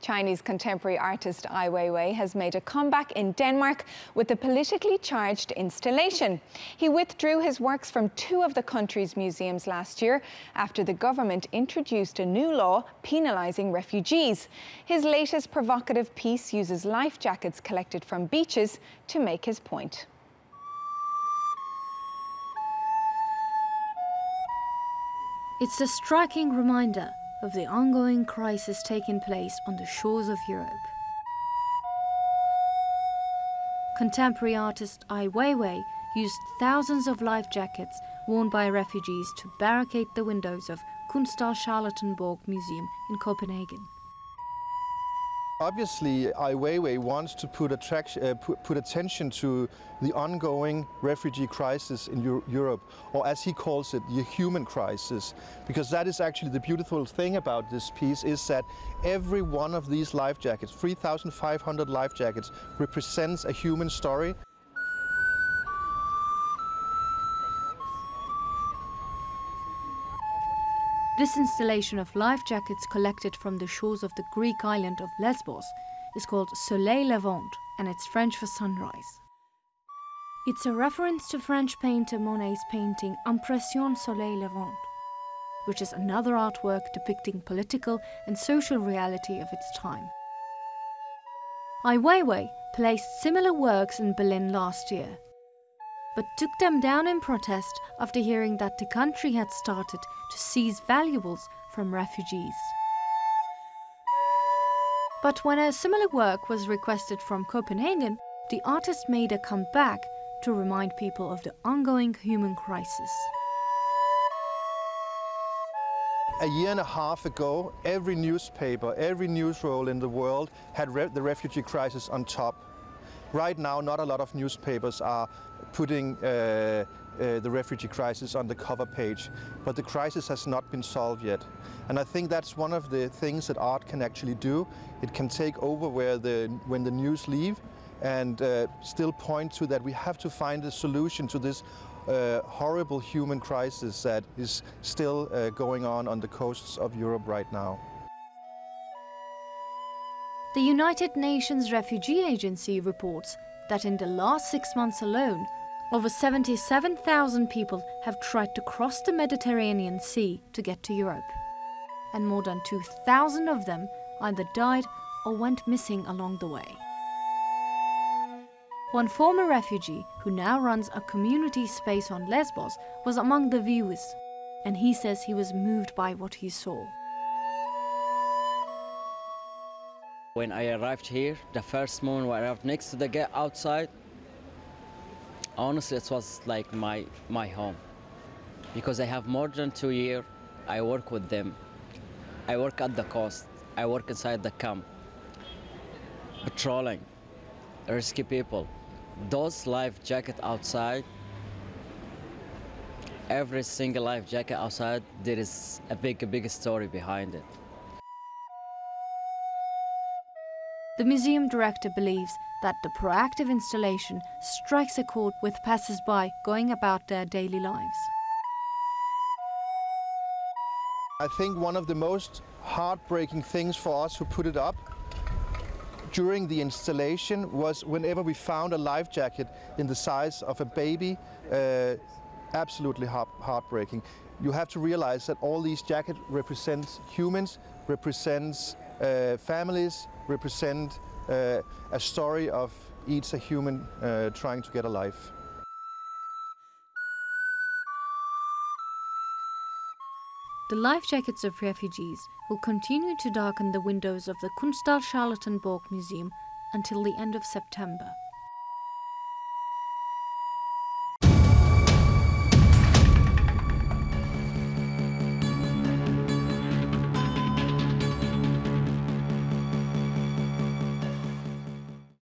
Chinese contemporary artist Ai Weiwei has made a comeback in Denmark with a politically charged installation. He withdrew his works from two of the country's museums last year after the government introduced a new law penalizing refugees. His latest provocative piece uses life jackets collected from beaches to make his point. It's a striking reminder of the ongoing crisis taking place on the shores of Europe. Contemporary artist Ai Weiwei used thousands of life jackets worn by refugees to barricade the windows of Charlottenborg Museum in Copenhagen. Obviously, Ai Weiwei wants to put attention to the ongoing refugee crisis in Europe, or as he calls it, the human crisis. Because that is actually the beautiful thing about this piece, is that every one of these life jackets, 3,500 life jackets, represents a human story. This installation of life jackets collected from the shores of the Greek island of Lesbos is called Soleil Levant, and it's French for sunrise. It's a reference to French painter Monet's painting Impression Soleil Levant, which is another artwork depicting political and social reality of its time. Ai Weiwei placed similar works in Berlin last year, but took them down in protest after hearing that the country had started to seize valuables from refugees. But when a similar work was requested from Copenhagen, the artist made a comeback to remind people of the ongoing human crisis. A year and a half ago, every newspaper, every newsroll in the world had the refugee crisis on top. Right now, not a lot of newspapers are putting the refugee crisis on the cover page, but the crisis has not been solved yet. And I think that's one of the things that art can actually do. It can take over when the news leave and still point to that we have to find a solution to this horrible human crisis that is still going on the coasts of Europe right now. The United Nations Refugee Agency reports that in the last 6 months alone, over 77,000 people have tried to cross the Mediterranean Sea to get to Europe. And more than 2,000 of them either died or went missing along the way. One former refugee who now runs a community space on Lesbos was among the viewers, and he says he was moved by what he saw. When I arrived here, the first moment when I arrived next to the gate outside, honestly, it was like my home. Because I have more than 2 years, I work with them. I work at the coast. I work inside the camp. Patrolling, rescue people. Those life jackets outside, every single life jacket outside, there is a big story behind it. The museum director believes that the proactive installation strikes a chord with passers-by going about their daily lives. I think one of the most heartbreaking things for us who put it up during the installation was whenever we found a life jacket in the size of a baby, absolutely heartbreaking. You have to realize that all these jackets represent humans, represents families, represent a story of each a human trying to get a life. The life jackets of refugees will continue to darken the windows of the Charlottenborg Museum until the end of September.